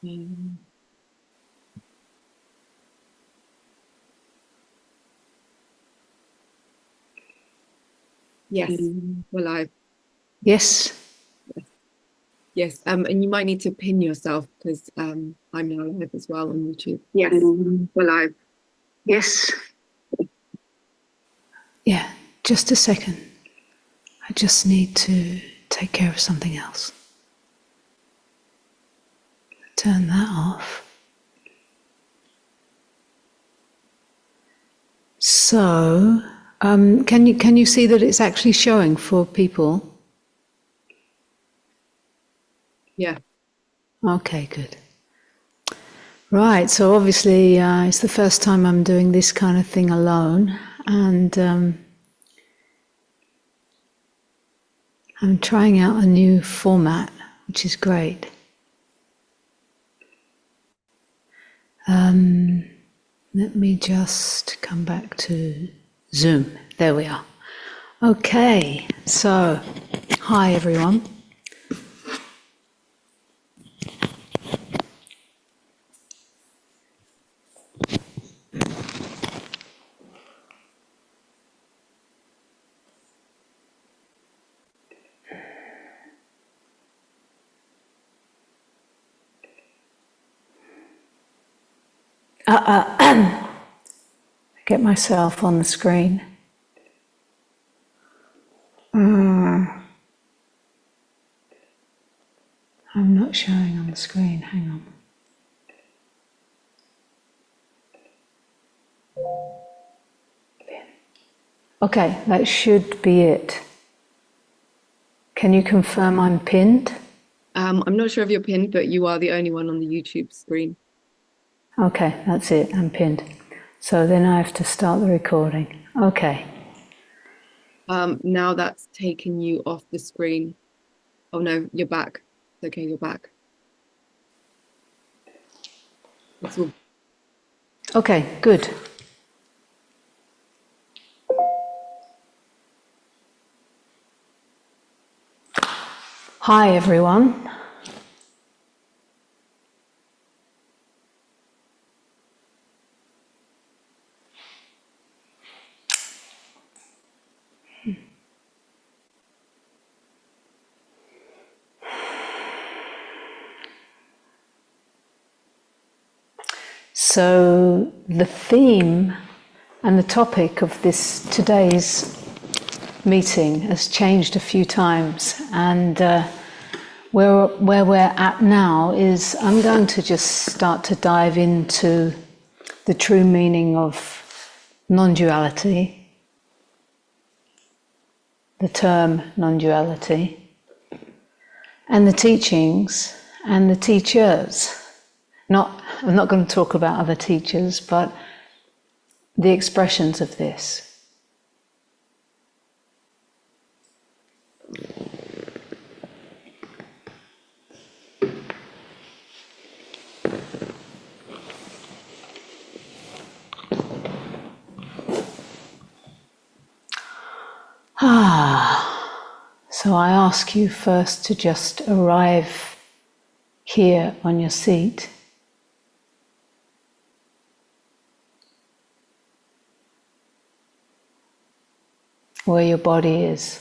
Um, yes, we're live. Yes. Yes, and you might need to pin yourself because I'm now live as well on YouTube. Yes. We're live. Yes. Yeah, just a second. I just need to take care of something else. Turn that off. So, can you see that it's actually showing for people? Yeah. Okay, good. Right, so obviously it's the first time I'm doing this kind of thing alone, and I'm trying out a new format, which is great. Let me just come back to Zoom. There we are. Okay, so hi everyone. Get myself on the screen. I'm not showing on the screen, hang on. Okay, that should be it. Can you confirm I'm pinned? I'm not sure if you're pinned, but you are the only one on the YouTube screen. Okay, that's it, I'm pinned. So then I have to start the recording. Okay. Now that's taken you off the screen. Oh no, you're back. It's okay, you're back. It's all. Okay, good. Hi everyone. So the theme and the topic of today's meeting has changed a few times, and where we're at now is I'm going to just start to dive into the true meaning of non-duality, the term non-duality, and the teachings and the teachers. I'm not going to talk about other teachers, but the expressions of this. So I ask you first to just arrive here on your seat. Where your body is,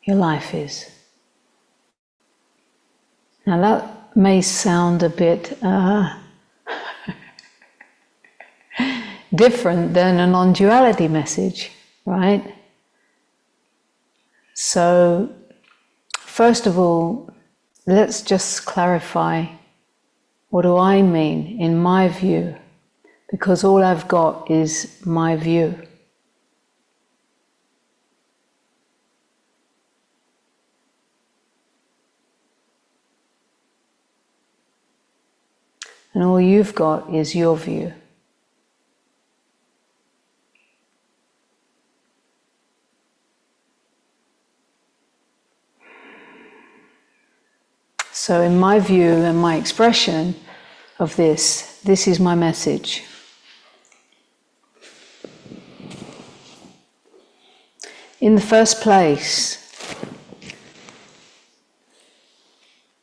your life is. Now that may sound a bit different than a non-duality message, right? So, first of all, let's just clarify, what do I mean in my view? Because all I've got is my view. And all you've got is your view. So in my view and my expression of this is my message. In the first place,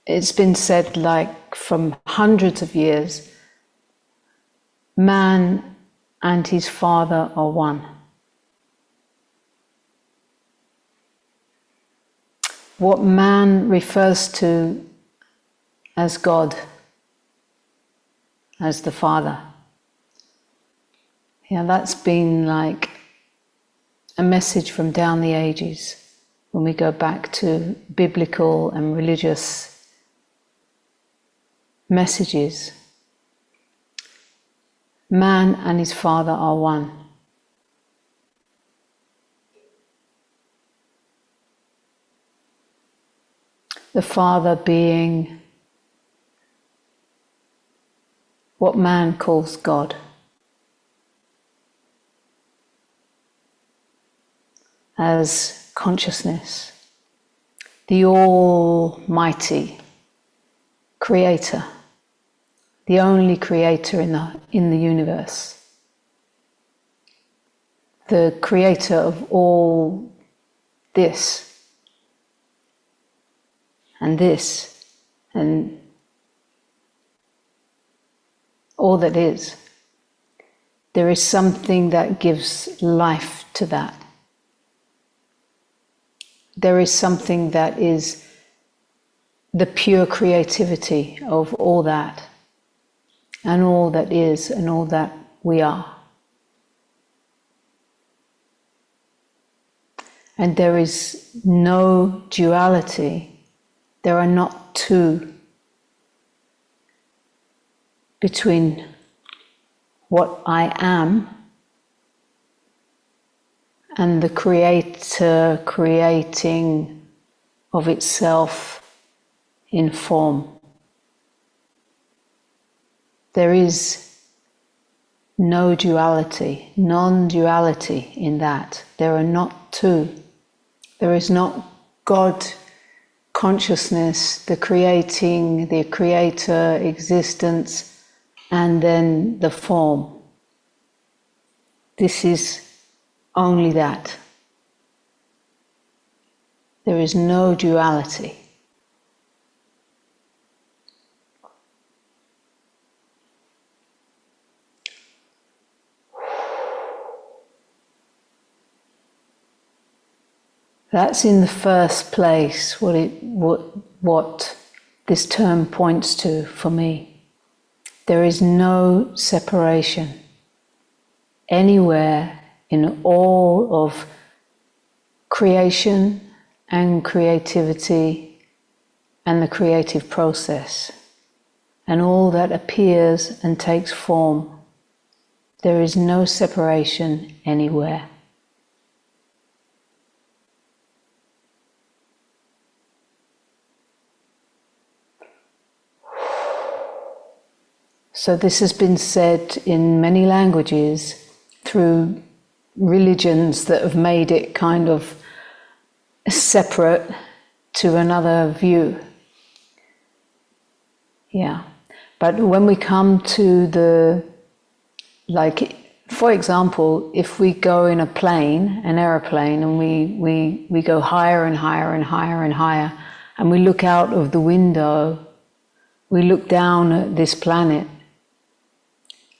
it's been said, like from hundreds of years, man and his father are one. What man refers to as God, as the Father, yeah, that's been like a message from down the ages when we go back to biblical and religious messages. Man and his Father are one. The Father being what man calls God. As consciousness, the almighty creator, the only creator in the universe, the creator of all this and all that is. There is something that gives life to that. There is something that is the pure creativity of all that, and all that is, and all that we are. And there is no duality. There are not two between what I am and the creator creating of itself in form. There is no duality, non-duality in that. There are not two. There is not God consciousness, the creating, the creator existence, and then the form. This is only that. There is no duality. That's in the first place what this term points to for me. There is no separation anywhere in all of creation and creativity and the creative process and all that appears and takes form. There is no separation anywhere. So this has been said in many languages through religions that have made it kind of separate to another view. Yeah. But when we come to the, like, for example, if we go in a plane, an aeroplane, and we go higher and higher and higher and higher, and we look out of the window, we look down at this planet,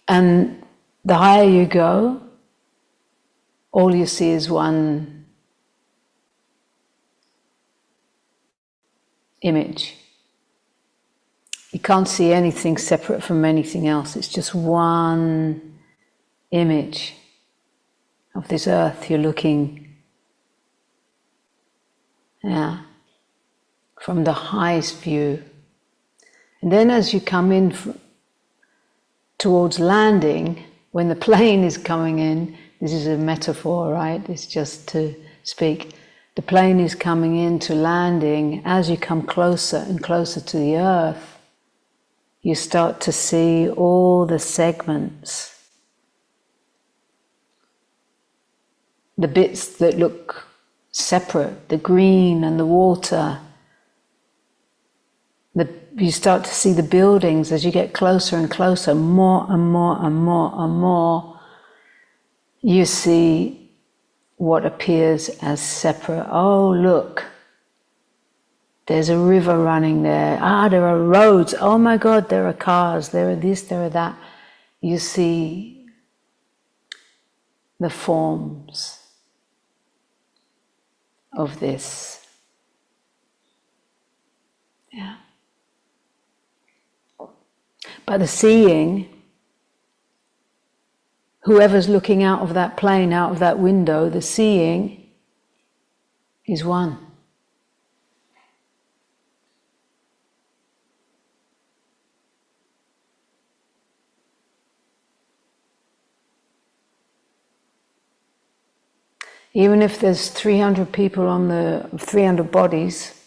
and the higher you go, all you see is one image. You can't see anything separate from anything else. It's just one image of this earth. You're looking, from the highest view. And then as you come in towards landing, when the plane is coming in, this is a metaphor, right? It's just to speak. The plane is coming in to landing. As you come closer and closer to the earth, you start to see all the segments, the bits that look separate, the green and the water. You start to see the buildings as you get closer and closer, more and more and more and more. You see what appears as separate. Oh, look, There's a river running there. There are roads. Oh my God, there are cars. There are this, there are that. You see the forms of this. Yeah. But the seeing, whoever's looking out of that plane, out of that window, the seeing is one. Even if there's 300 people on 300 bodies,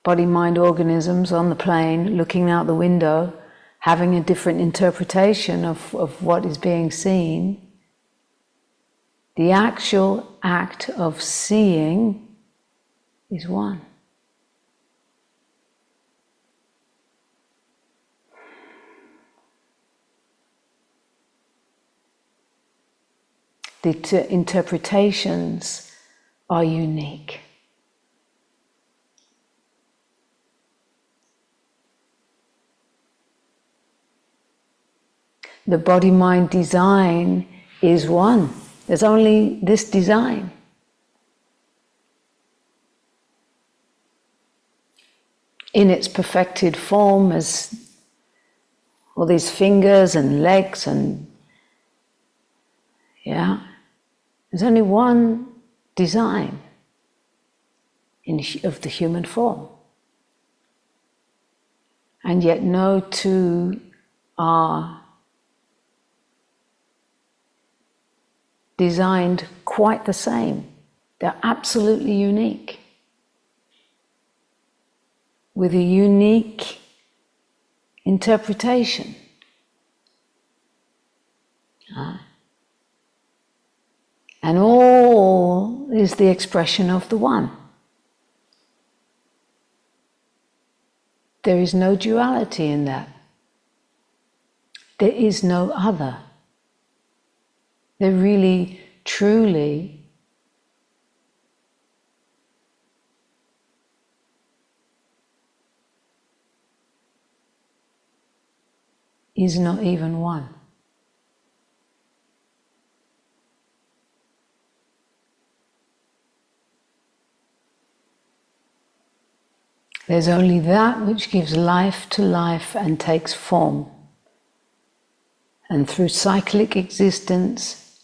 body, mind, organisms on the plane, looking out the window, having a different interpretation of what is being seen, the actual act of seeing is one. The interpretations are unique. The body-mind design is one. There's only this design. In its perfected form as all these fingers and legs and there's only one design of the human form. And yet no two are designed quite the same. They're absolutely unique, with a unique interpretation. And all is the expression of the one. There is no duality in that. There is no other. There really, truly is not even one. There's only that which gives life to life and takes form. And through cyclic existence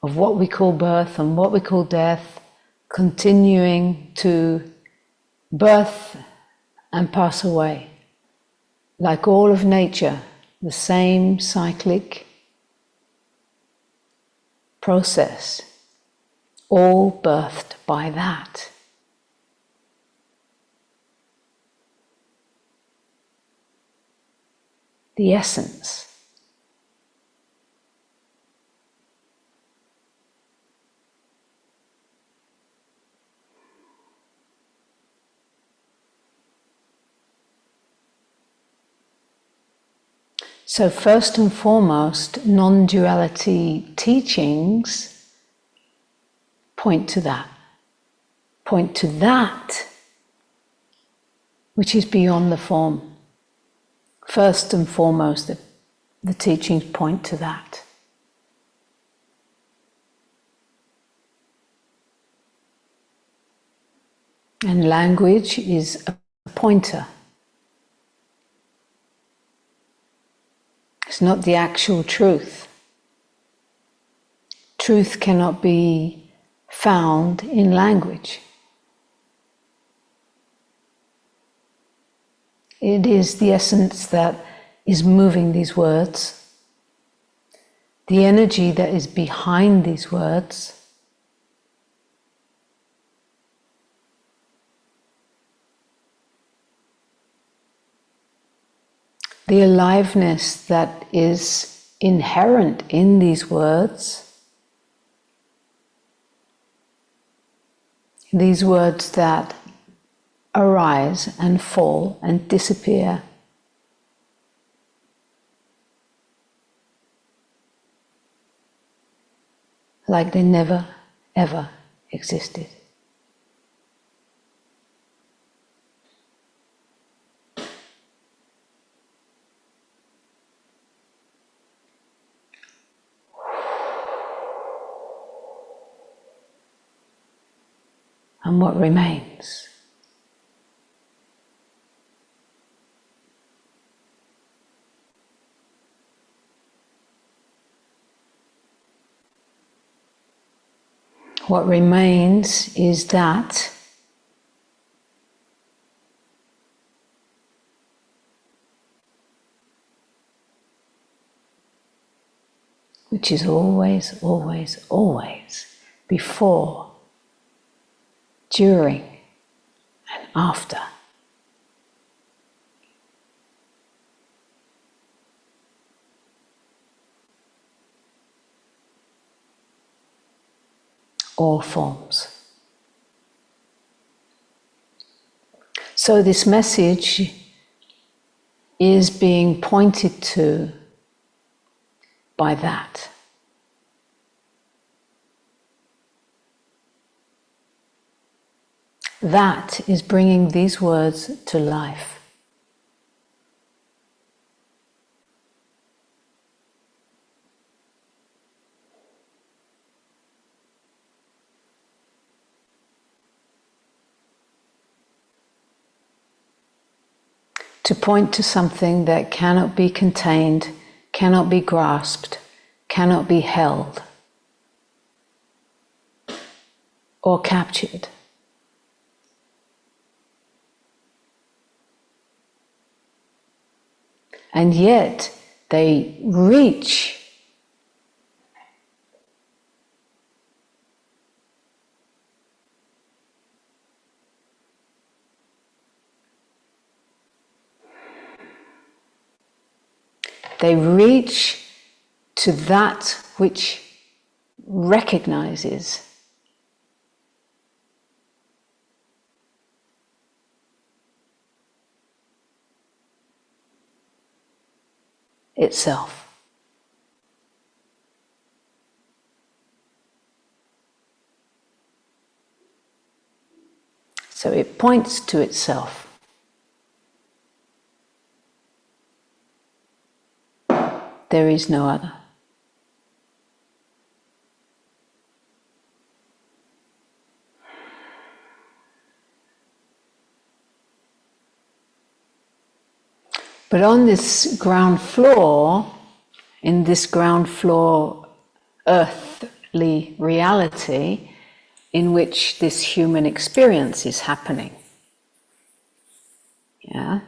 of what we call birth and what we call death, continuing to birth and pass away, like all of nature, the same cyclic process, all birthed by that. The essence. So first and foremost, non-duality teachings point to that. Point to that which is beyond the form. First and foremost, the teachings point to that. And language is a pointer. It's not the actual truth. Truth cannot be found in language. It is the essence that is moving these words, the energy that is behind these words, the aliveness that is inherent in these words that arise and fall and disappear. Like they never, ever existed. and what remains. What remains is that which is always, always, always before, during, and after. All forms. So this message is being pointed to by that. That is bringing these words to life. To point to something that cannot be contained, cannot be grasped, cannot be held or captured. And yet they reach to that which recognizes itself. So it points to itself. There is no other. But on this ground floor, in this ground floor earthly reality in which this human experience is happening, yeah,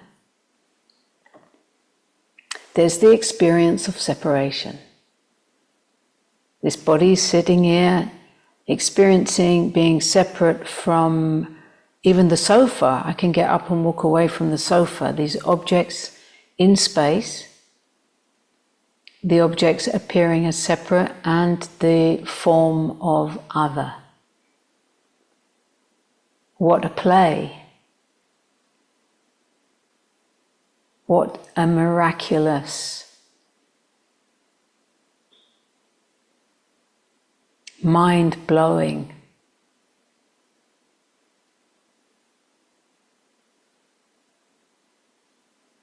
there's the experience of separation. This body is sitting here, experiencing being separate from even the sofa. I can get up and walk away from the sofa. These objects in space, the objects appearing as separate and the form of other. What a play. What a miraculous, mind-blowing,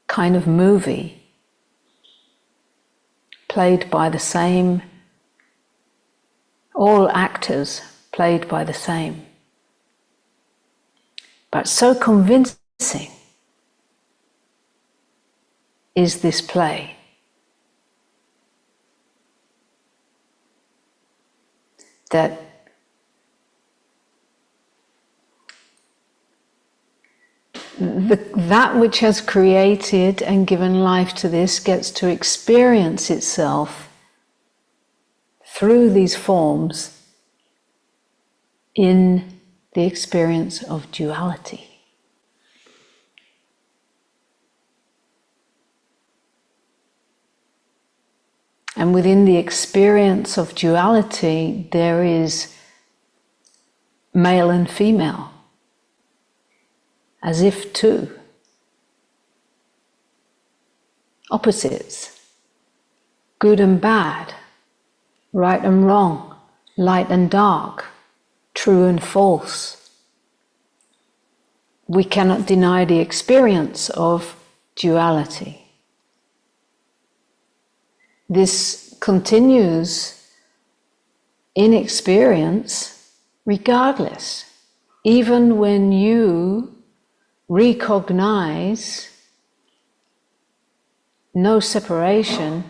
kind of movie played by the same, all actors played by the same, but so convincing is this play that that which has created and given life to this gets to experience itself through these forms in the experience of duality. And within the experience of duality, there is male and female, as if two opposites, good and bad, right and wrong, light and dark, true and false. We cannot deny the experience of duality. This continues in experience regardless even when you recognize no separation,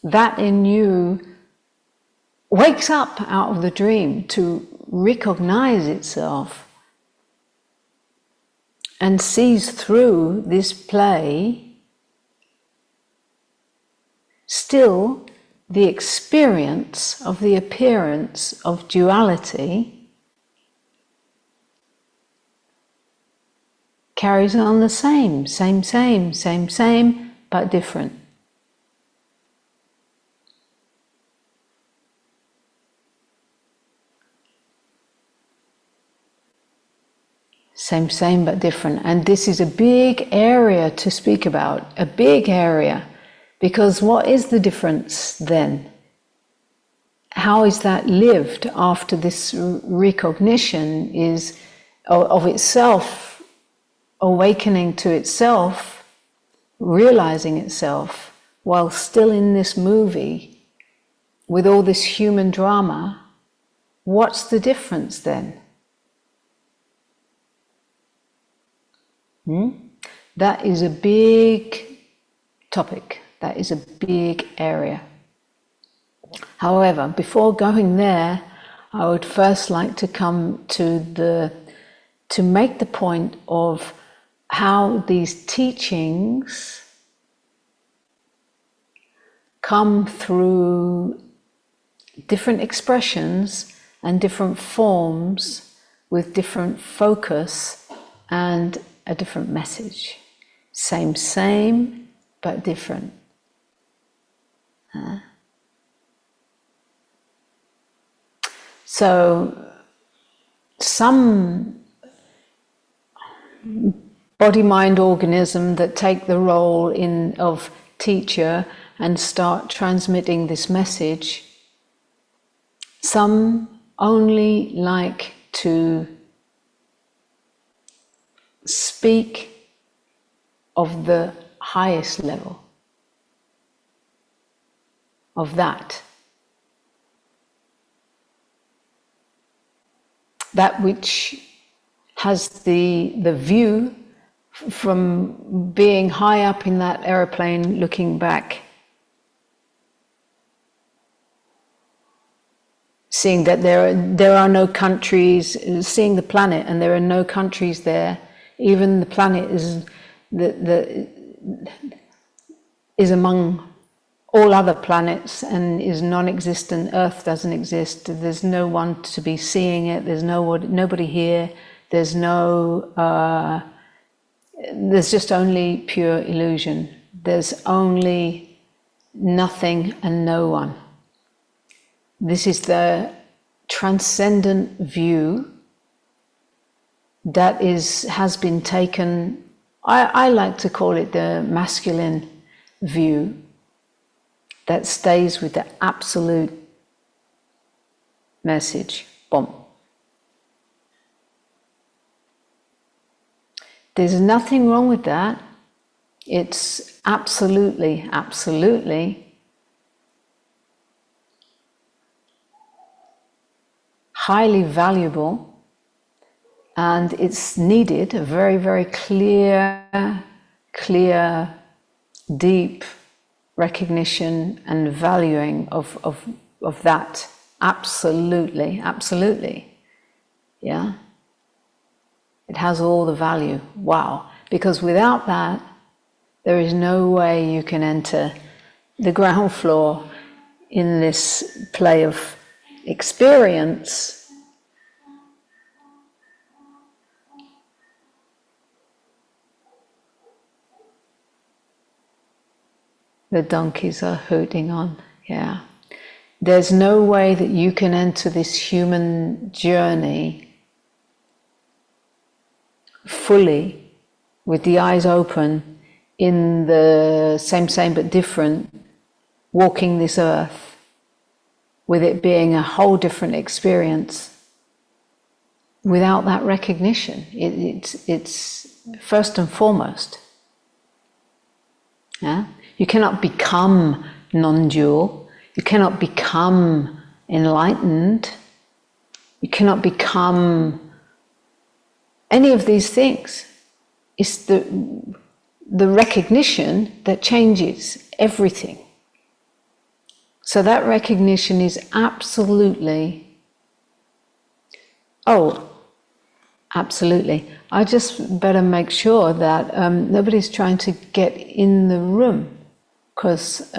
that in you wakes up out of the dream to recognize itself and sees through this play. Still, the experience of the appearance of duality carries on the same, but different. Same, but different. And this is a big area to speak about, a big area. Because what is the difference then? How is that lived after this recognition is of itself, awakening to itself, realizing itself, while still in this movie, with all this human drama? What's the difference then? That is a big topic. That is a big area. However, before going there, I would first like to come to make the point of how these teachings come through different expressions and different forms with different focus and a different message. Same, but different. So some body-mind organism that take the role of teacher and start transmitting this message, some only like to speak of the highest level of that which has the view from being high up in that aeroplane looking back, seeing that there are no countries, seeing the planet and there are no countries there. Even the planet is among all other planets and is non-existent. Earth doesn't exist. There's no one to be seeing it. There's nobody here. There's just only pure illusion. There's only nothing and no one. This is the transcendent view that has been taken. I like to call it the masculine view, that stays with the absolute message. Boom. There's nothing wrong with that. It's absolutely highly valuable, and it's needed a very, very clear, deep recognition and valuing of that. Absolutely. Yeah. It has all the value. Wow. Because without that, there is no way you can enter the ground floor in this play of experience. The donkeys are hooting on, yeah. There's no way that you can enter this human journey fully, with the eyes open, in the same but different, walking this earth, with it being a whole different experience, without that recognition. It's first and foremost. Yeah? You cannot become non-dual. You cannot become enlightened. You cannot become any of these things. It's the recognition that changes everything. So that recognition is absolutely, absolutely. I just better make sure that nobody's trying to get in the room, because,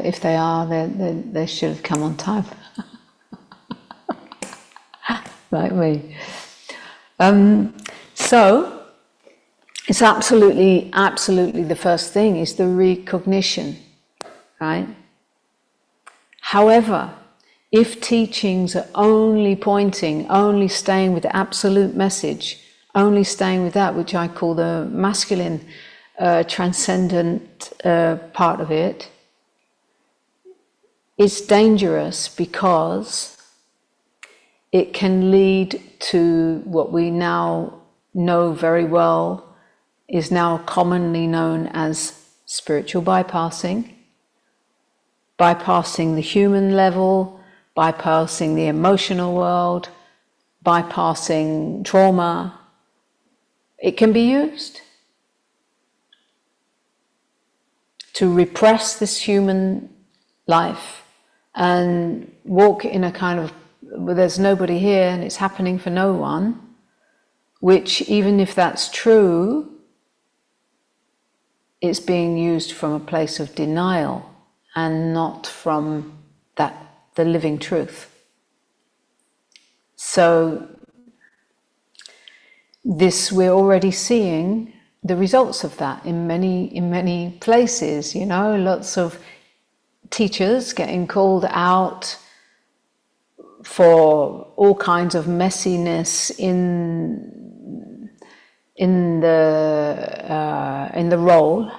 if they are, they should have come on time, like me. So it's absolutely the first thing is the recognition, right? However, if teachings are only pointing, only staying with the absolute message, only staying with that, which I call the masculine transcendent part of it, it's dangerous because it can lead to what we now know very well, is now commonly known as spiritual bypassing the human level, bypassing the emotional world, bypassing trauma. It can be used to repress this human life and walk in a kind of, well, there's nobody here and it's happening for no one, which, even if that's true, it's being used from a place of denial and not from the living truth. So this, we're already seeing the results of that in many places, you know, lots of teachers getting called out for all kinds of messiness in the role.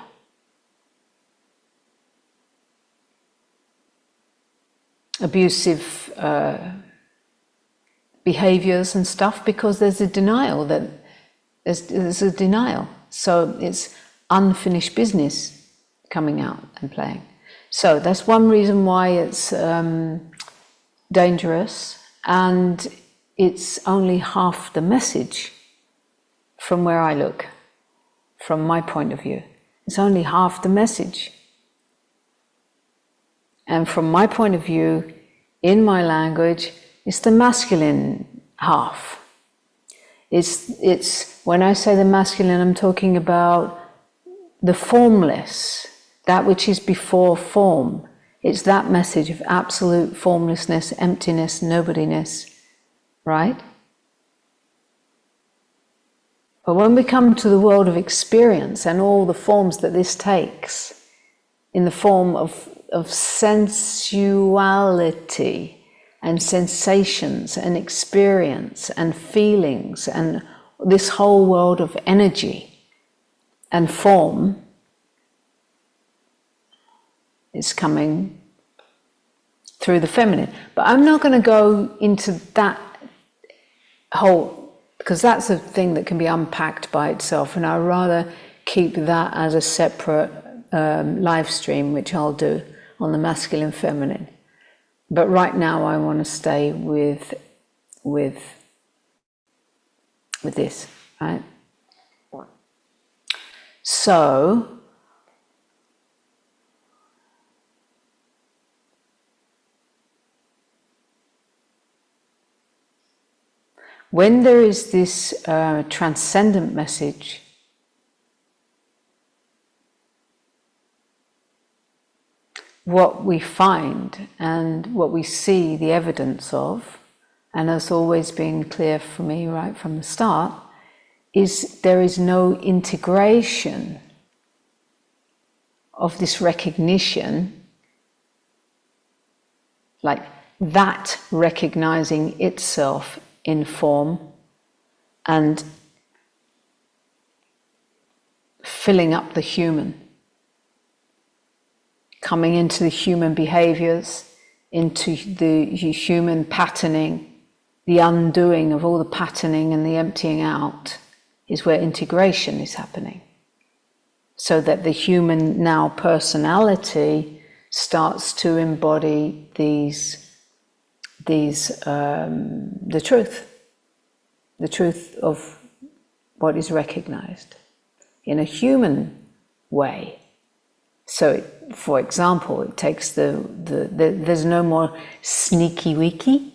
Abusive behaviors and stuff, because there's a denial that there's a denial. So it's unfinished business coming out and playing. So that's one reason why it's dangerous, and it's only half the message from where I look, from my point of view. It's only half the message. And from my point of view, in my language, it's the masculine half. It's when I say the masculine, I'm talking about the formless, that which is before form. It's that message of absolute formlessness, emptiness, nobodiness, right? But when we come to the world of experience and all the forms that this takes, in the form of sensuality and sensations and experience and feelings and this whole world of energy and form, is coming through the feminine. But I'm not going to go into that whole, because that's a thing that can be unpacked by itself, and I'd rather keep that as a separate live stream, which I'll do on the masculine feminine. But right now I want to stay with this, right? So when there is this transcendent message, what we find and what we see the evidence of, and has always been clear for me right from the start, is there is no integration of this recognition, like that recognizing itself in form and filling up the human, coming into the human behaviors, into the human patterning, the undoing of all the patterning and the emptying out, is where integration is happening. So that the human now personality starts to embody these the truth of what is recognized in a human way. So, for example, it takes there's no more sneaky wiki,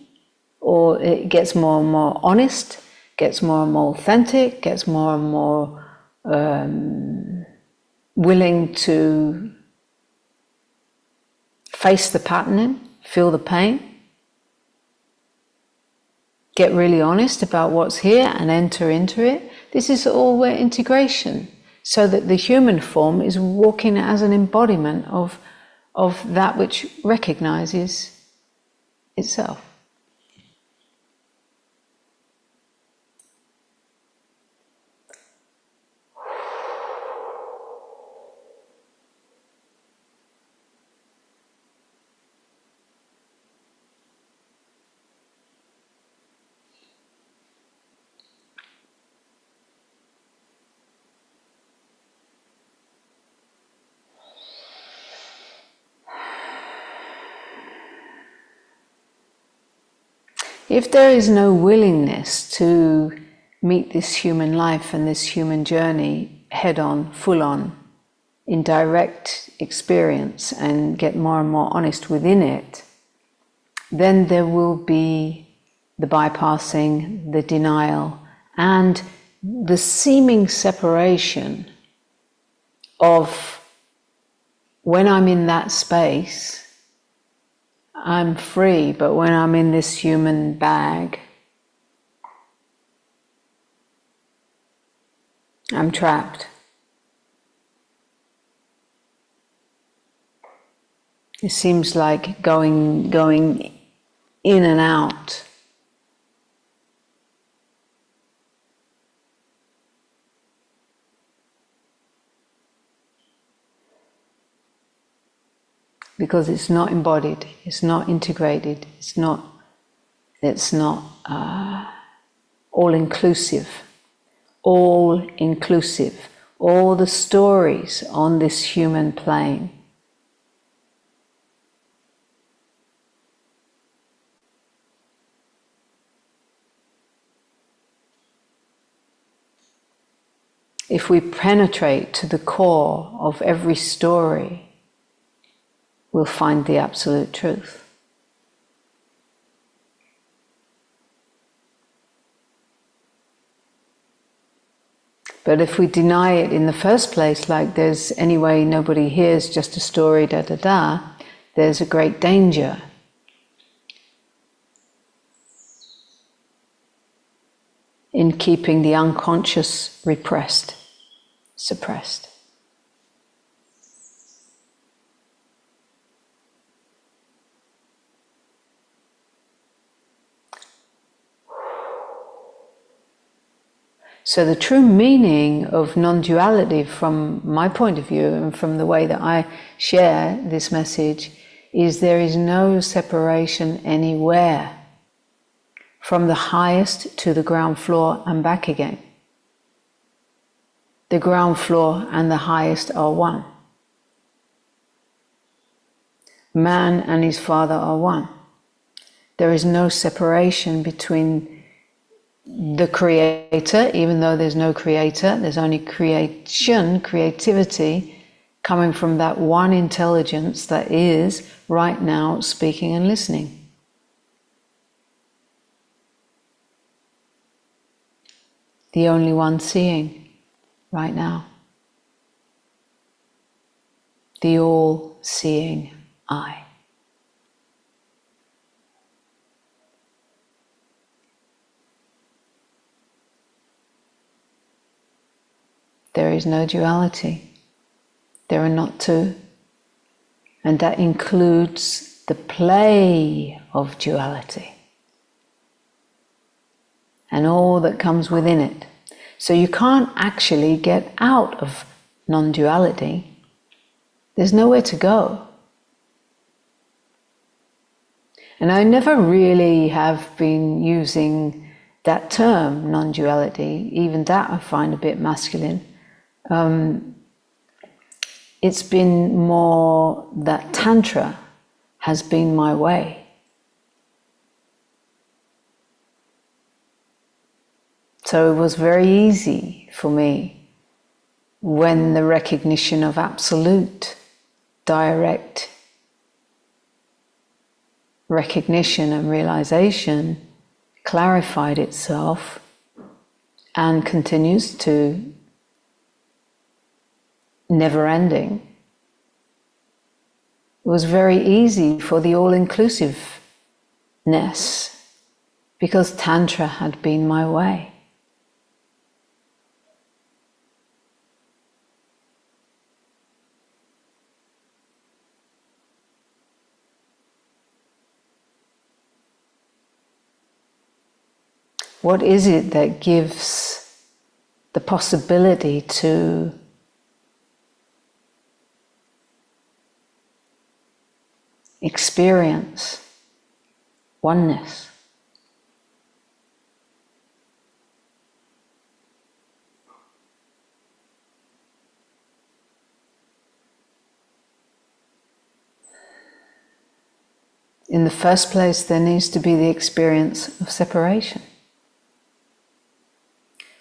or it gets more and more honest, gets more and more authentic, gets more and more willing to face the patterning, feel the pain, get really honest about what's here and enter into it. This is all where integration, so that the human form is walking as an embodiment of that which recognizes itself. If there is no willingness to meet this human life and this human journey head on, full on, in direct experience, and get more and more honest within it, then there will be the bypassing, the denial, and the seeming separation of, when I'm in that space, I'm free, but when I'm in this human bag, I'm trapped. It seems like going in and out. Because it's not embodied, it's not integrated, it's not all-inclusive. All-inclusive. All the stories on this human plane. If we penetrate to the core of every story, we'll find the absolute truth. But if we deny it in the first place, like there's anyway, nobody hears, just a story, there's a great danger. In keeping the unconscious repressed, suppressed. So the true meaning of non-duality, from my point of view and from the way that I share this message, is there is no separation anywhere, from the highest to the ground floor and back again. The ground floor and the highest are one. Man and his father are one. There is no separation between the creator, even though there's no creator, there's only creation, creativity, coming from that one intelligence that is right now speaking and listening. The only one seeing right now. The all-seeing I. There is no duality. There are not two. And that includes the play of duality and all that comes within it. So you can't actually get out of non-duality. There's nowhere to go. And I never really have been using that term, non-duality. Even that I find a bit masculine. It's been more that Tantra has been my way. So it was very easy for me when the recognition of absolute, direct recognition and realization clarified itself and continues to, never ending. It was very easy for the all-inclusiveness because Tantra had been my way. What is it that gives the possibility to experience oneness? In the first place, there needs to be the experience of separation.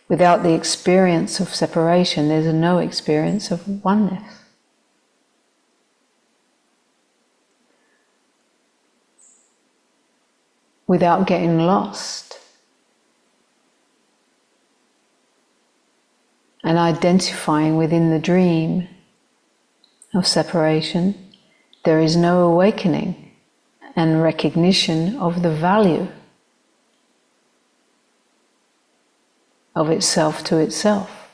Without the experience of separation, there's no experience of oneness. Without getting lost and identifying within the dream of separation, there is no awakening and recognition of the value of itself to itself.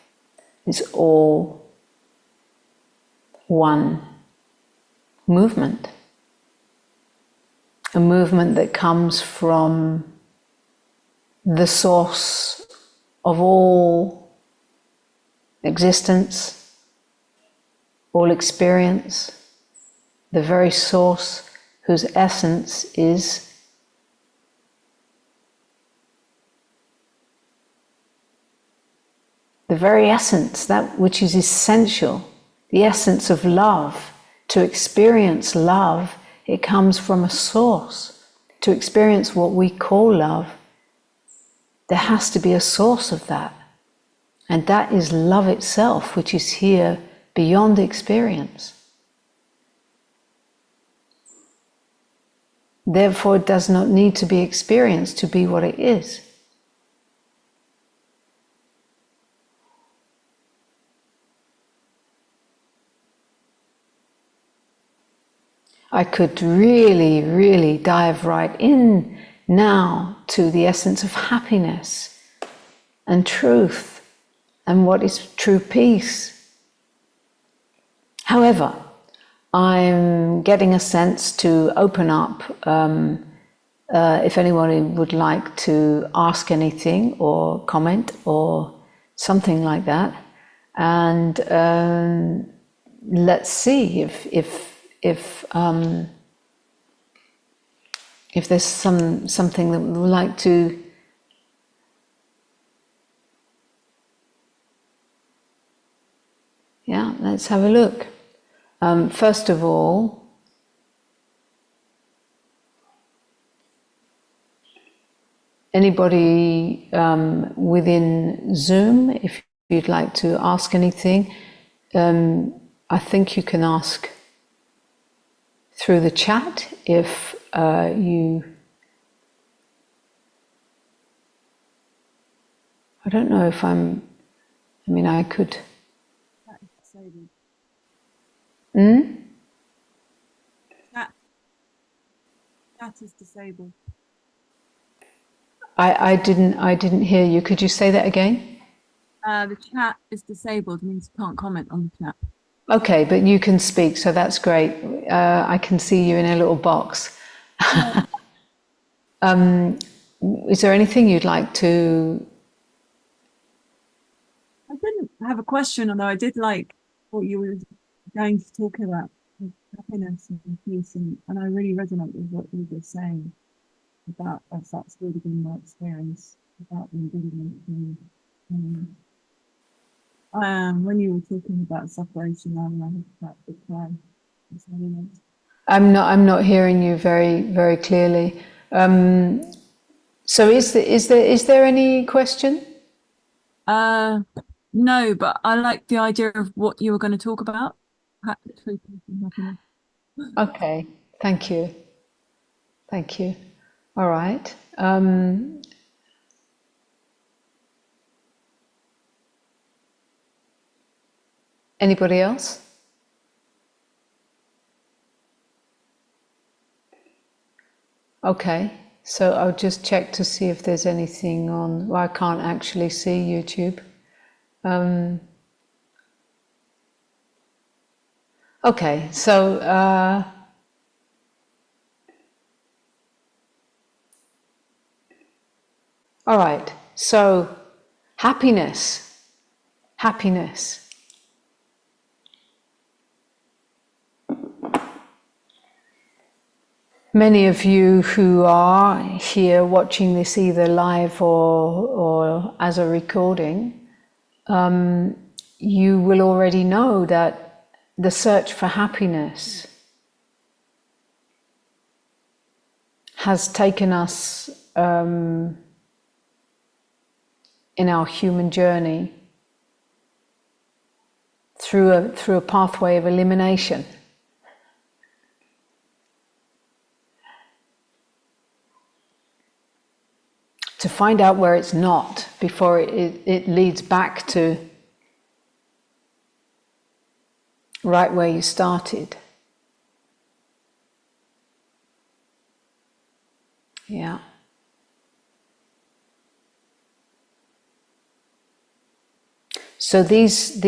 It's all one movement. A movement that comes from the source of all existence, all experience, the very source whose essence is the very essence, that which is essential, the essence of love. To experience love, it comes from a source. To experience what we call love, there has to be a source of that. And that is love itself, which is here beyond experience. Therefore, it does not need to be experienced to be what it is. I could really, really dive right in now to the essence of happiness and truth and what is true peace. However, I'm getting a sense to open up if anyone would like to ask anything or comment or something like that. And let's see if there's something that we would like to let's have a look. First of all, anybody within Zoom, if you'd like to ask anything, I think you can ask through the chat if you... I don't know if I could... Chat is disabled. I didn't hear you. Could you say that again? The chat is disabled, means you can't comment on the chat. Okay, but you can speak, so that's great. I can see you in a little box. Is there anything you'd like to... I didn't have a question, although I did like what you were going to talk about, happiness and peace, and I really resonate with what you were saying about that's really been my experience about the embodiment. When you were talking about separation, I had that big cry. I'm not hearing you very, very clearly. So is there any question? No, but I like the idea of what you were going to talk about. Truth and happiness. Okay, thank you. Thank you. All right. Anybody else? Okay, so I'll just check to see if there's anything on. Well, I can't actually see YouTube. Okay, so all right, so happiness. Many of you who are here watching this either live or as a recording, you will already know that the search for happiness has taken us in our human journey through a pathway of elimination. To find out where it's not before it leads back to right where you started. Yeah. So these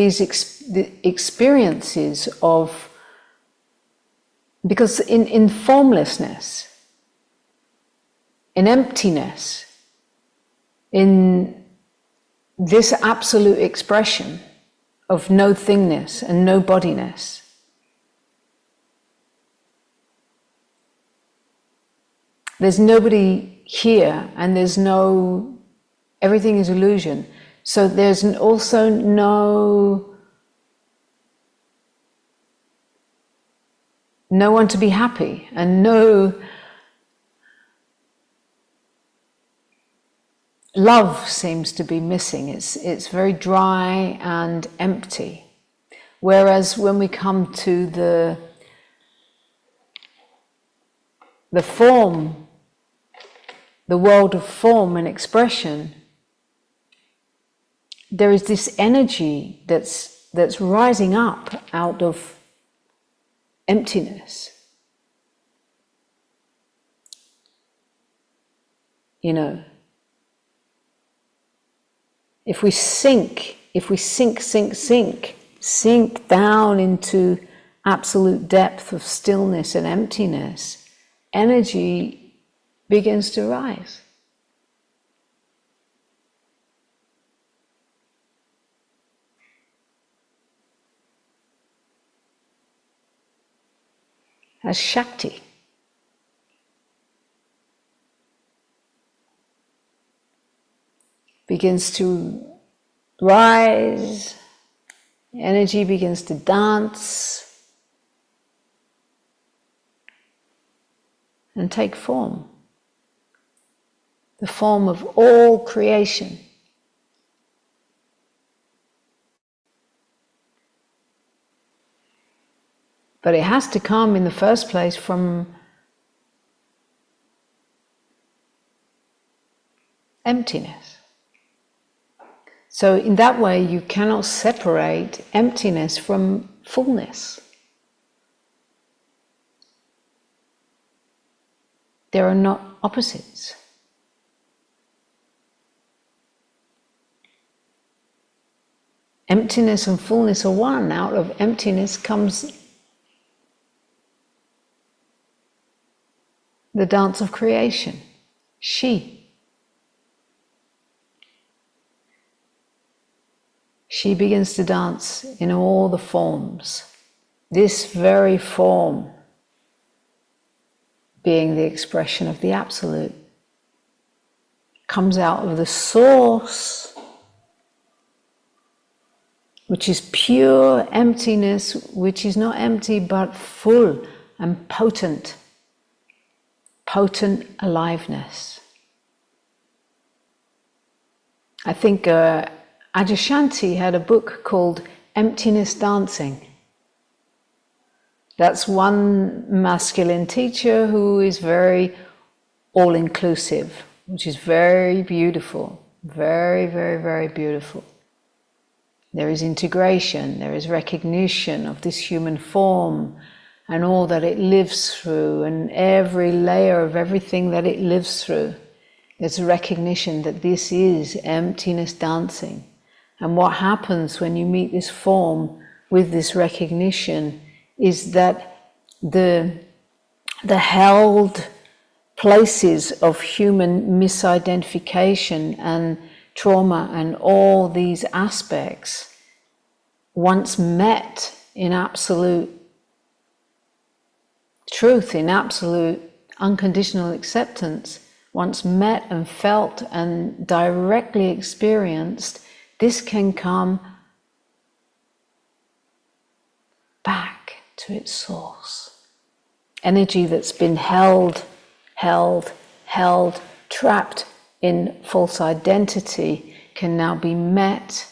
experiences of, because in formlessness, in emptiness, in this absolute expression of no thingness and no bodiness, there's nobody here, and there's no, everything is illusion. So there's also no one to be happy, and no love seems to be missing. It's very dry and empty. Whereas when we come to the form, the world of form and expression, there is this energy that's rising up out of emptiness. You know, if we sink down into absolute depth of stillness and emptiness, energy begins to rise. As Shakti. Begins to rise, energy begins to dance and take form, the form of all creation. But it has to come in the first place from emptiness. So in that way, you cannot separate emptiness from fullness. There are not opposites. Emptiness and fullness are one. Out of emptiness comes the dance of creation, she. She begins to dance in all the forms. This very form being the expression of the Absolute comes out of the source, which is pure emptiness, which is not empty but full and potent aliveness. I think Adyashanti had a book called Emptiness Dancing. That's one masculine teacher who is very all-inclusive, which is very beautiful, very, very, very beautiful. There is integration, there is recognition of this human form and all that it lives through, and every layer of everything that it lives through. There's a recognition that this is emptiness dancing. And what happens when you meet this form with this recognition is that the held places of human misidentification and trauma and all these aspects, once met in absolute truth, in absolute unconditional acceptance, once met and felt and directly experienced, this can come back to its source. Energy that's been held, trapped in false identity can now be met,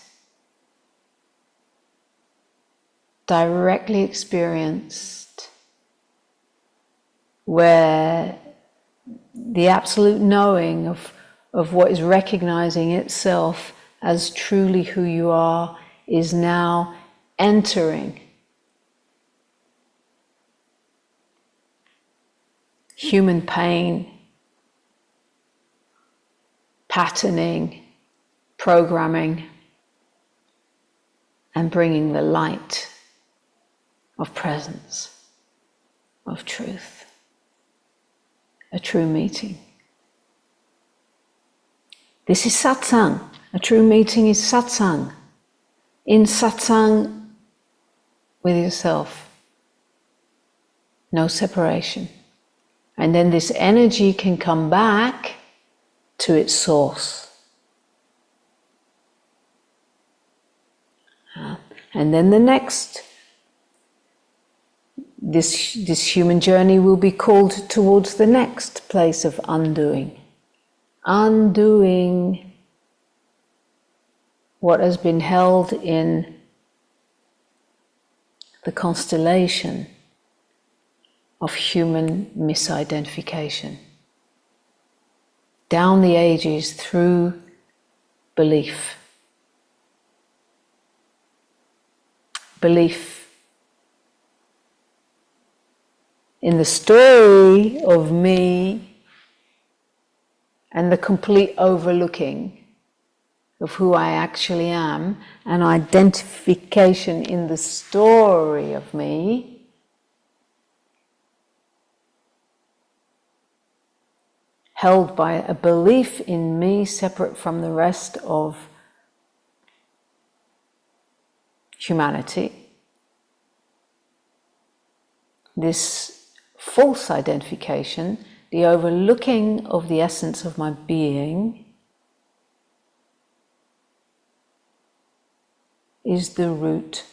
directly experienced, where the absolute knowing of what is recognizing itself as truly who you are is now entering human pain, patterning, programming, and bringing the light of presence, of truth. A true meeting. This is satsang. A true meeting is satsang. In satsang with yourself. No separation. And then this energy can come back to its source. And then the next, this human journey will be called towards the next place of undoing. Undoing what has been held in the constellation of human misidentification. Down the ages through belief. Belief in the story of me and the complete overlooking of who I actually am, and identification in the story of me, held by a belief in me separate from the rest of humanity. This false identification, the overlooking of the essence of my being, is the root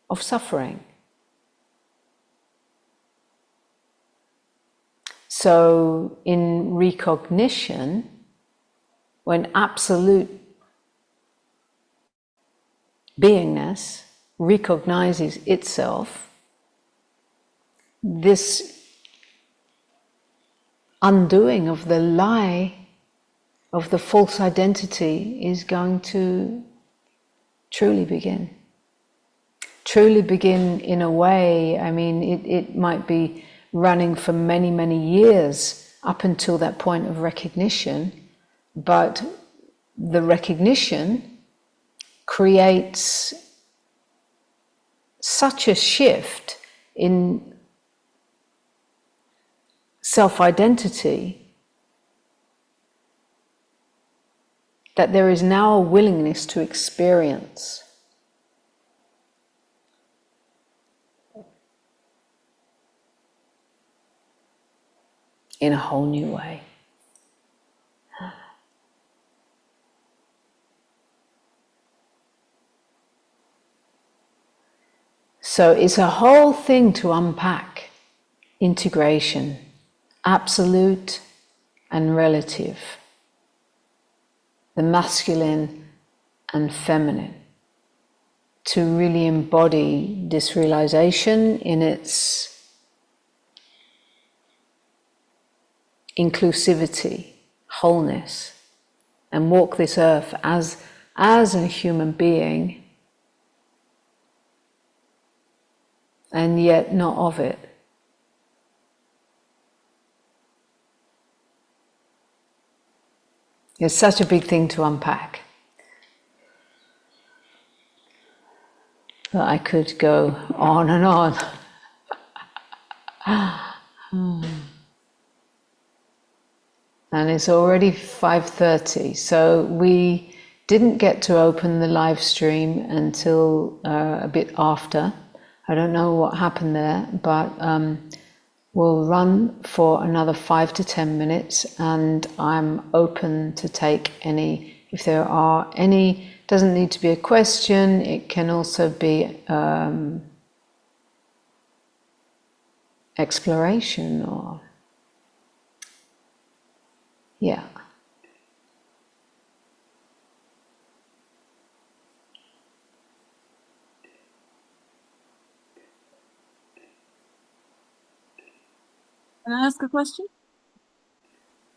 of suffering. So in recognition, when absolute beingness recognizes itself, this undoing of the lie of the false identity is going to truly begin. Truly begin in a way, I mean, it might be running for many, many years up until that point of recognition, but the recognition creates such a shift in self-identity that there is now a willingness to experience in a whole new way. So it's a whole thing to unpack. Integration, absolute and relative. The masculine and feminine, to really embody this realization in its inclusivity, wholeness, and walk this earth as a human being, and yet not of it. It's such a big thing to unpack that I could go on and on. And it's already 5:30, so we didn't get to open the live stream until a bit after. I don't know what happened there, but we'll run for another 5 to 10 minutes, and I'm open to take any, if there are any. Doesn't need to be a question, it can also be exploration or, yeah. Can I ask a question?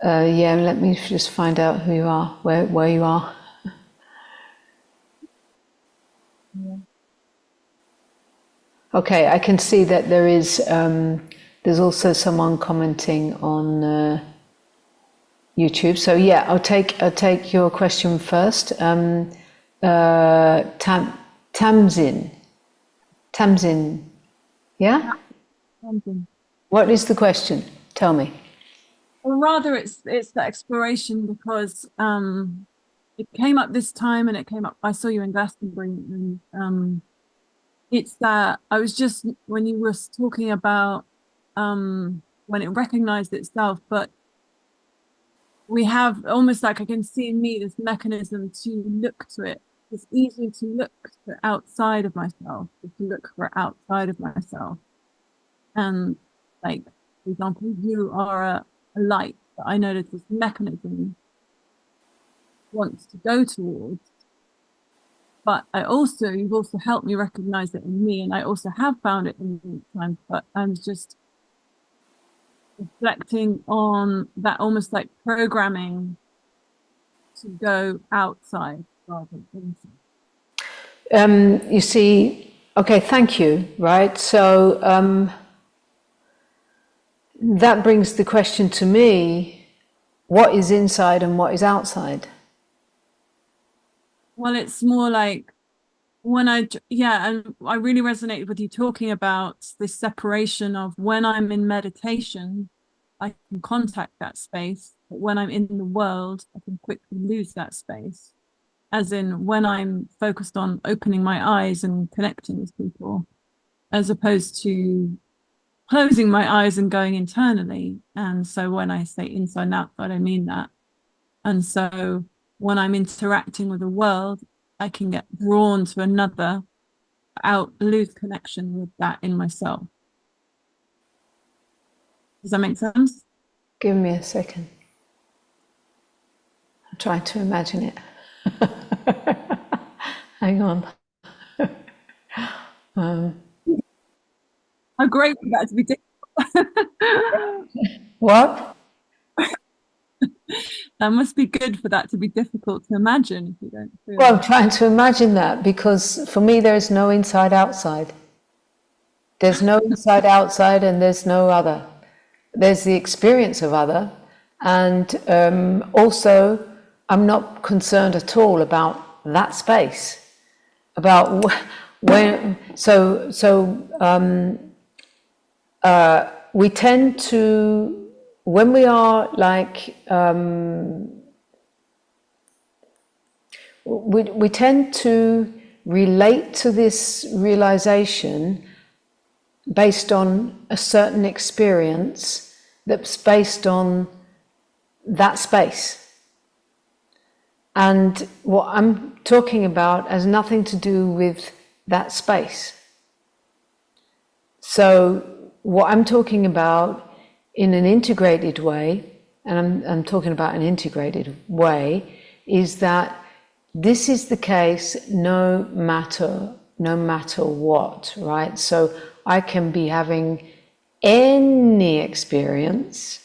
Yeah, let me just find out who you are, where you are. Yeah. Okay, I can see that there is, there's also someone commenting on YouTube. So yeah, I'll take your question first. Tamzin, yeah? Something. What is the question? Tell me. Or rather, it's the exploration, because it came up this time, and it came up. I saw you in Glastonbury, and it's that I was just, when you were talking about when it recognized itself, but we have almost like, I can see in me this mechanism to look to it. It's easy to look to outside of myself, to look for outside of myself, and like, for example, you are a light that I know that this mechanism wants to go towards. But you've also helped me recognize it in me, and I also have found it in times, but I'm just reflecting on that, almost like programming to go outside rather than inside. You see, okay, thank you, right? So that brings the question to me, what is inside and what is outside? Well, it's more like when and I really resonated with you talking about this separation of, when I'm in meditation, I can contact that space, but when I'm in the world, I can quickly lose that space. As in, when I'm focused on opening my eyes and connecting with people, as opposed to closing my eyes and going internally. And so when I say inside and outside, I mean that. And so when I'm interacting with the world, I can get drawn to another, lose connection with that in myself. Does that make sense? Give me a second. I'm trying to imagine it. Hang on. How great for that to be difficult. What? That must be good for that to be difficult to imagine, if you don't feel. Well, I'm trying to imagine that, because for me there is no inside outside. There's no inside outside, and there's no other. There's the experience of other, and also I'm not concerned at all about that space, about when. We tend to, when we are like, we tend to relate to this realization based on a certain experience that's based on that space. And what I'm talking about has nothing to do with that space. So what I'm talking about in an integrated way, and I'm talking about an integrated way, is that this is the case no matter what, right? So I can be having any experience,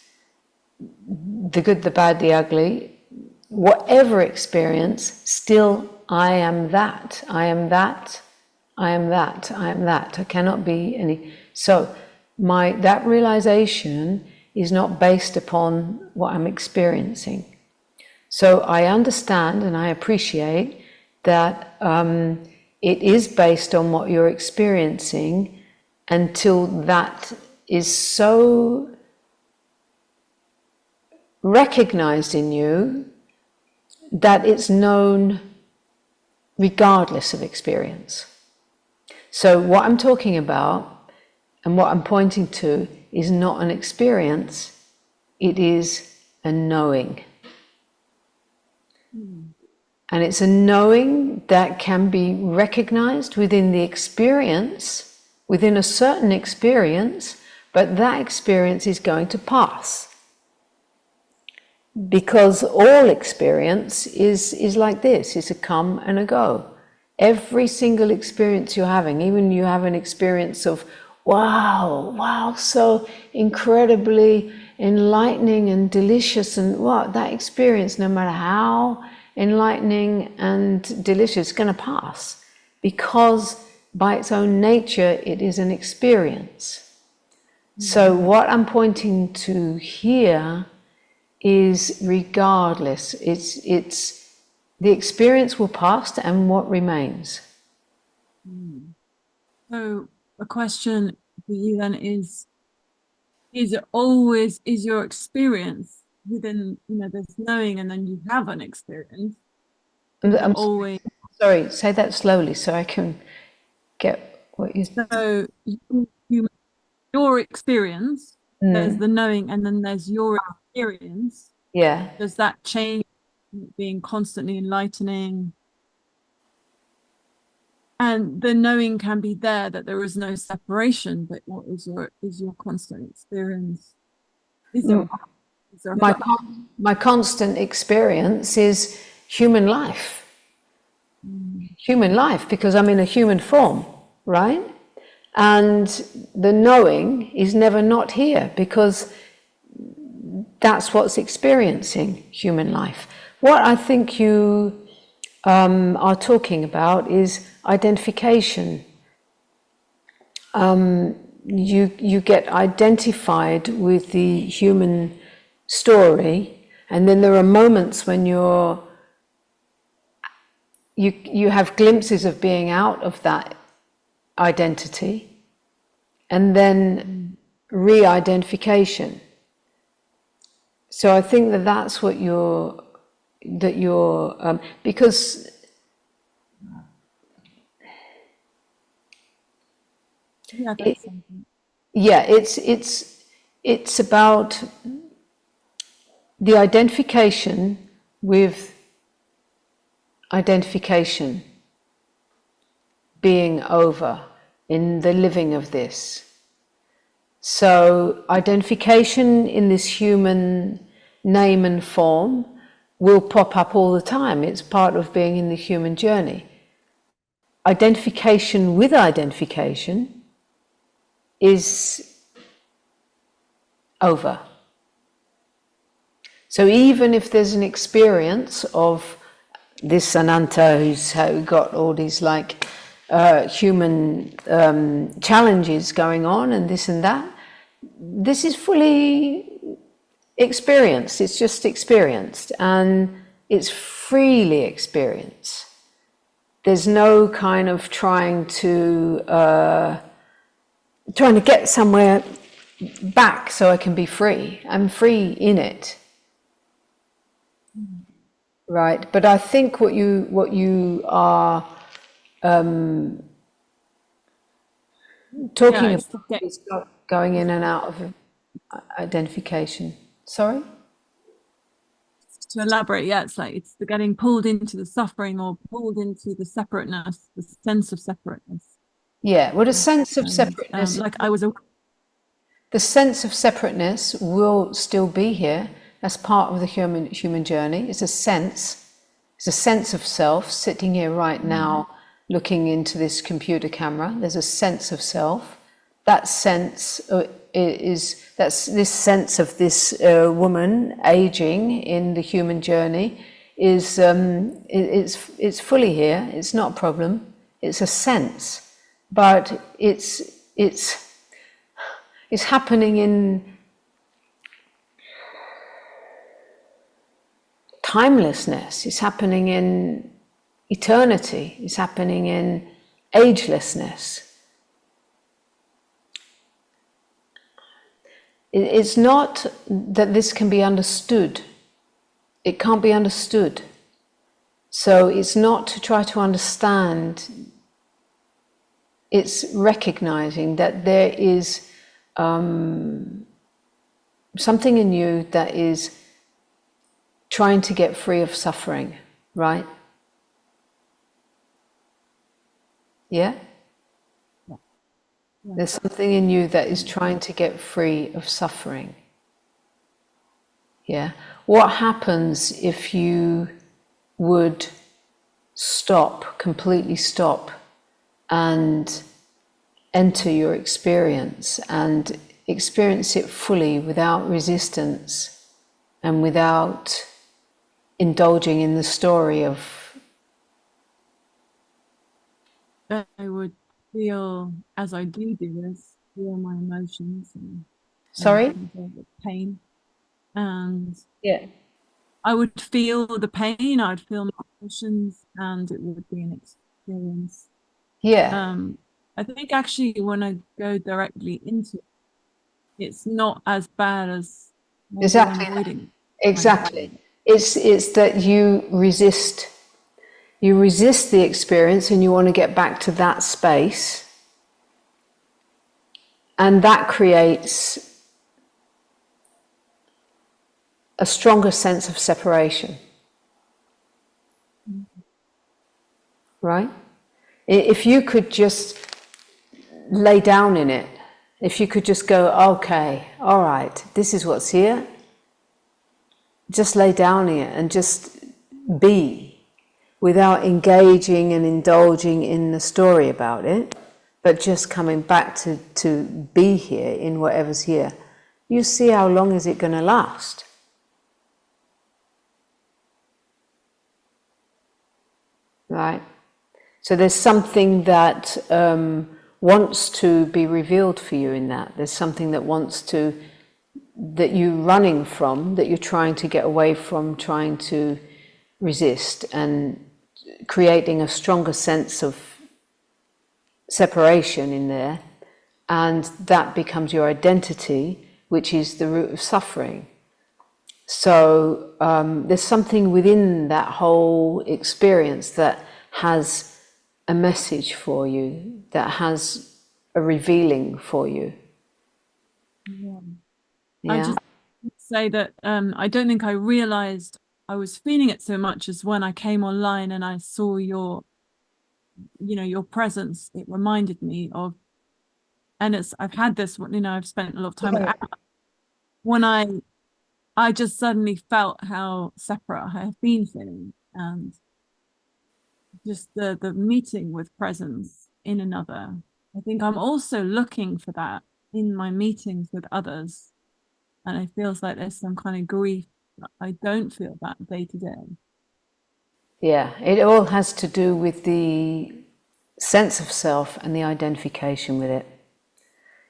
the good, the bad, the ugly, whatever experience, still I am that. I am that. I am that. I am that. I cannot be any. So that realization is not based upon what I'm experiencing. So I understand and I appreciate that it is based on what you're experiencing until that is so recognized in you that it's known regardless of experience. So what I'm talking about and what I'm pointing to is not an experience, it is a knowing. And it's a knowing that can be recognized within the experience, within a certain experience, but that experience is going to pass. Because all experience is like this, it's a come and a go. Every single experience you're having, even you have an experience of, wow, so incredibly enlightening and delicious, and what that experience, no matter how enlightening and delicious, is going to pass, because by its own nature it is an experience. So what I'm pointing to here is regardless, it's the experience will pass, and what remains. So a question for you then is it always, is your experience within, there's knowing and then you have an experience? I'm always. Sorry, say that slowly so I can get what you said. So your experience, there's the knowing, and then there's your experience. Yeah. Does that change, being constantly enlightening? And the knowing can be there, that there is no separation, but what is your constant experience? Is there my constant experience is human life. Human life, because I'm in a human form, right? And the knowing is never not here, because that's what's experiencing human life. What I think you are talking about is identification. You get identified with the human story, and then there are moments when you have glimpses of being out of that identity, and then re-identification. So I think that's what you're because it's about the identification with identification being over in the living of this. So identification in this human name and form will pop up all the time. It's part of being in the human journey. Identification with identification is over. So even if there's an experience of this Ananta who's got all these human challenges going on and this and that, this is fully experienced. It's just experienced, and it's freely experienced. There's no kind of trying to get somewhere back so I can be free. I'm free in it. Right, but I think what you are talking about is going in and out of identification. Sorry? To elaborate, it's the getting pulled into the suffering, or pulled into the separateness, the sense of separateness. Yeah, well, the sense of separateness. The sense of separateness will still be here as part of the human journey. It's a sense. There's a sense of self sitting here right now, looking into this computer camera. There's a sense of self. That sense that's this sense of this woman aging in the human journey is it's fully here. It's not a problem. It's a sense, but it's happening in timelessness. It's happening in eternity. It's happening in agelessness. It's not that this can be understood. It can't be understood. So it's not to try to understand. It's recognizing that there is something in you that is trying to get free of suffering, right? Yeah? There's something in you that is trying to get free of suffering. Yeah. What happens if you would stop, completely stop, and enter your experience and experience it fully without resistance and without indulging in the story of... I would feel, as I do this, feel my emotions and Sorry? the pain. And Yeah. I would feel the pain, I'd feel my emotions, and it would be an experience. Yeah. I think actually when I go directly into it, it's not as bad as maybe Exactly. I'm avoiding it. Exactly. It's that you resist the experience and you want to get back to that space, and that creates a stronger sense of separation. Right? If you could just lay down in it, if you could just go, okay, all right, this is what's here, just lay down in it and just be, without engaging and indulging in the story about it, but just coming back to be here in whatever's here, you see how long is it going to last. Right? So there's something that wants to be revealed for you in that. There's something that that you're running from, that you're trying to get away from, trying to resist, and creating a stronger sense of separation in there, and that becomes your identity, which is the root of suffering. So there's something within that whole experience that has a message for you, that has a revealing for you. I Yeah. just say that I don't think I realized I was feeling it so much as when I came online and I saw your presence. It reminded me of, and I've had this, I've spent a lot of time with Anna, when I just suddenly felt how separate I have been feeling, and just the meeting with presence in another. I think I'm also looking for that in my meetings with others, and it feels like there's some kind of grief. I don't feel that day to day. Yeah, it all has to do with the sense of self and the identification with it.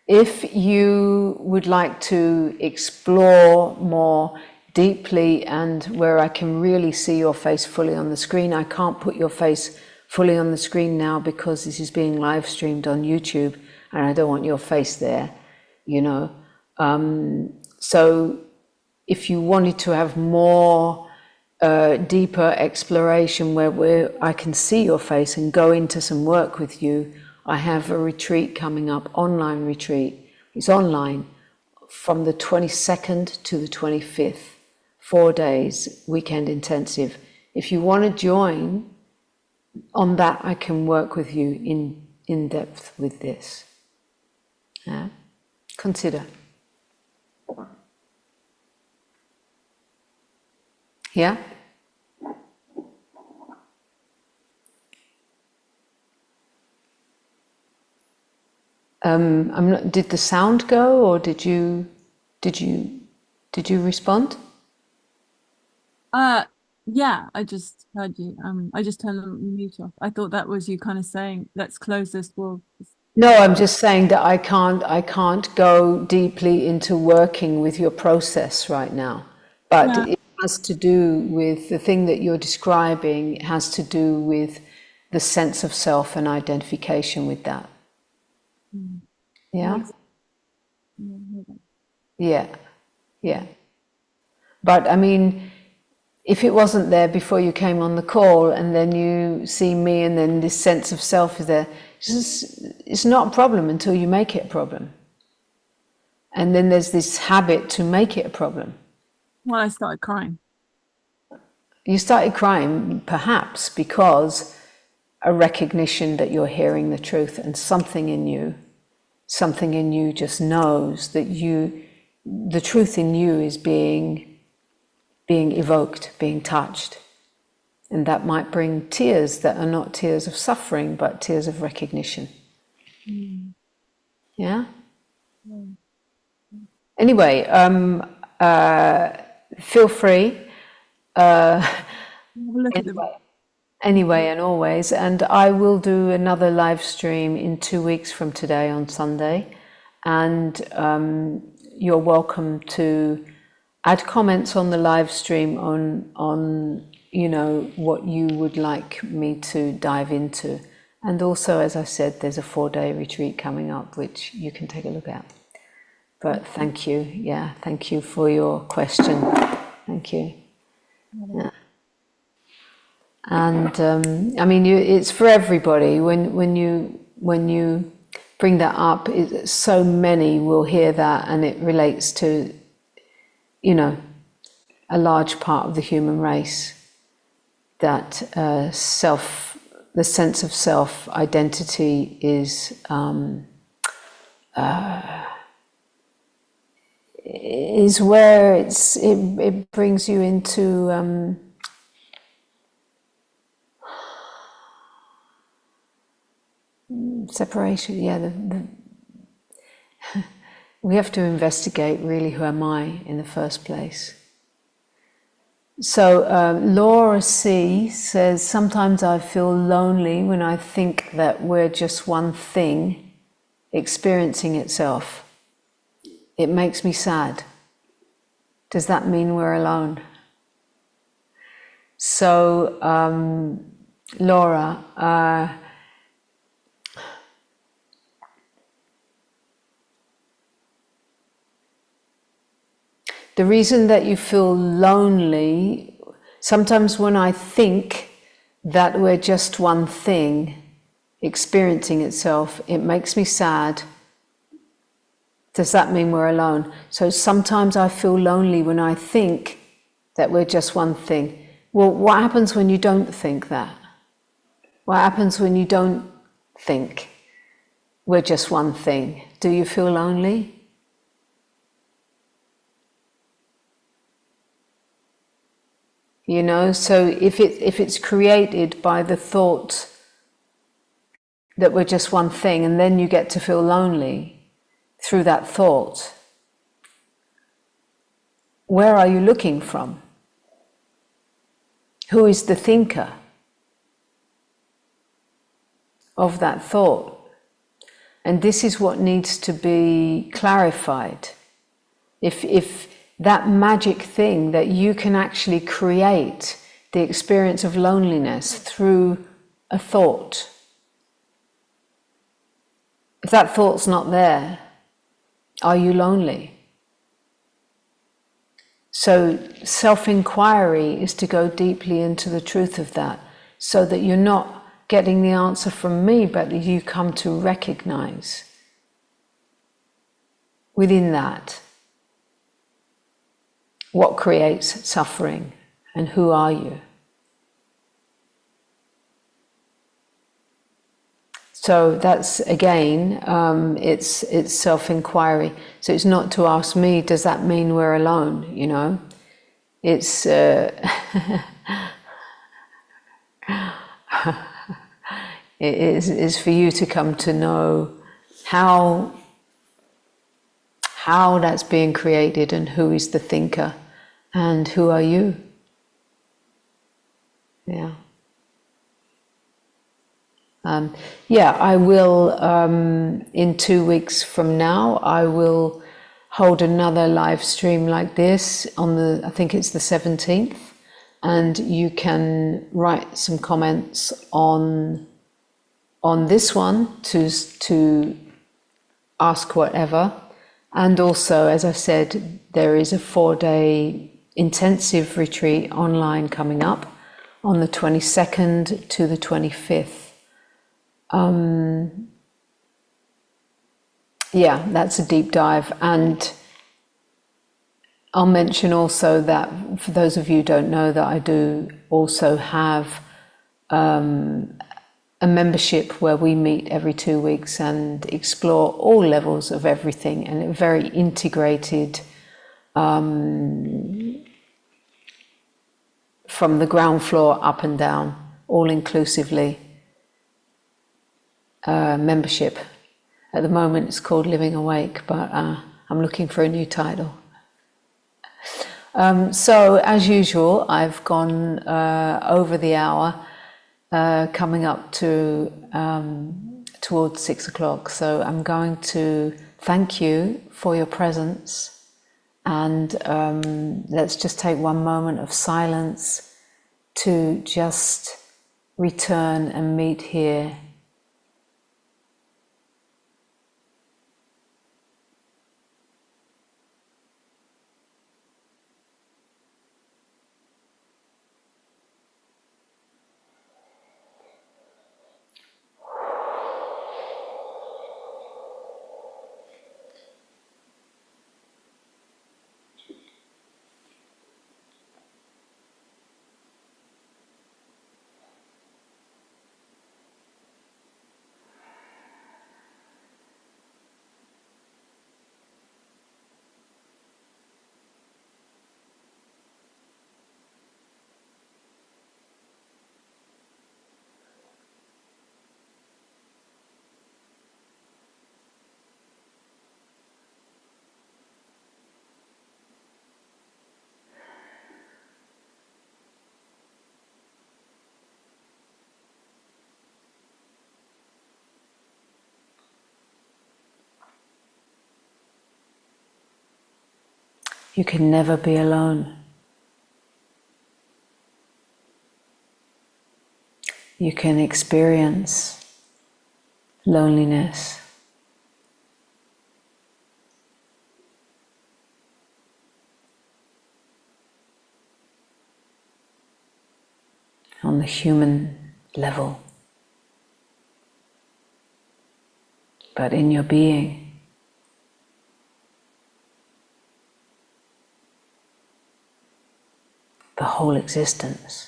If you would like to explore more deeply and where I can really see your face fully on the screen, I can't put your face fully on the screen now because this is being live streamed on YouTube and I don't want your face there, So if you wanted to have more deeper exploration where I can see your face and go into some work with you, I have a retreat coming up, online retreat. It's online from the 22nd to the 25th, 4 days, weekend intensive. If you want to join on that, I can work with you in depth with this. Yeah? Consider. Yeah? Did the sound go, or did you respond? Yeah, I just heard you. I just turned the mute off. I thought that was you kind of saying, let's close this. No, I'm just saying that I can't go deeply into working with your process right now. But Yeah. it has to do with the thing that you're describing. It has to do with the sense of self and identification with that. Yeah? Yeah. Yeah. But I mean, if it wasn't there before you came on the call, and then you see me, and then this sense of self is there, it's not a problem until you make it a problem. And then there's this habit to make it a problem. Well, I started crying. You started crying perhaps because a recognition that you're hearing the truth, and something in you just knows that the truth in you is being evoked, being touched. And that might bring tears that are not tears of suffering, but tears of recognition. Yeah? Anyway, feel free. Anyway, and always. And I will do another live stream in 2 weeks from today on Sunday. And you're welcome to add comments on the live stream on what you would like me to dive into. And also, as I said, there's a 4-day retreat coming up, which you can take a look at. But thank you. Yeah, thank you for your question. Thank you. Yeah. And I mean, it's for everybody. When you bring that up, so many will hear that, and it relates to, a large part of the human race. That the sense of self identity is where it brings you into separation. Yeah, we have to investigate really, who am I in the first place. So Laura C says, sometimes I feel lonely when I think that we're just one thing experiencing itself. It makes me sad. Does that mean we're alone? So Laura, the reason that you feel lonely, sometimes when I think that we're just one thing experiencing itself, it makes me sad. Does that mean we're alone? So sometimes I feel lonely when I think that we're just one thing. Well, what happens when you don't think that? What happens when you don't think we're just one thing? Do you feel lonely? So if it's created by the thought that we're just one thing, and then you get to feel lonely through that thought, where are you looking from? Who is the thinker of that thought? And this is what needs to be clarified. If that magic thing that you can actually create the experience of loneliness through a thought, if that thought's not there, are you lonely? So self-enquiry is to go deeply into the truth of that, so that you're not getting the answer from me, but you come to recognize within that what creates suffering and who are you. So that's, again, it's self-enquiry. So it's not to ask me, does that mean we're alone, It's it is for you to come to know how that's being created, and who is the thinker, and who are you? Yeah. I will, in 2 weeks from now, I will hold another live stream like this on I think it's the 17th, and you can write some comments on this one to ask whatever. And also, as I said, there is a 4-day intensive retreat online coming up on the 22nd to the 25th. That's a deep dive. And I'll mention also that for those of you who don't know, that I do also have a membership where we meet every 2 weeks and explore all levels of everything, and a very integrated, from the ground floor up and down, all inclusively, membership. At the moment it's called Living Awake, but I'm looking for a new title. So as usual, I've gone over the hour, coming up to towards 6 o'clock. So I'm going to thank you for your presence, and let's just take one moment of silence to just return and meet here. You can never be alone. You can experience loneliness. On the human level. But in your being, the whole existence,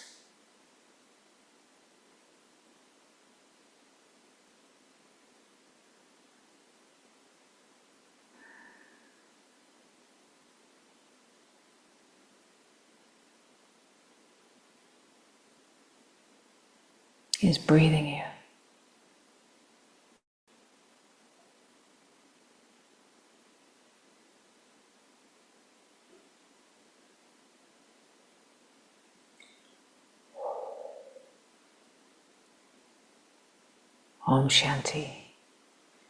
is breathing you. Om Shanti.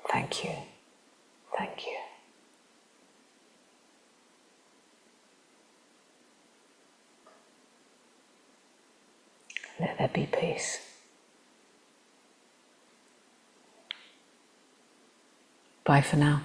Thank you. Thank you. Let there be peace. Bye for now.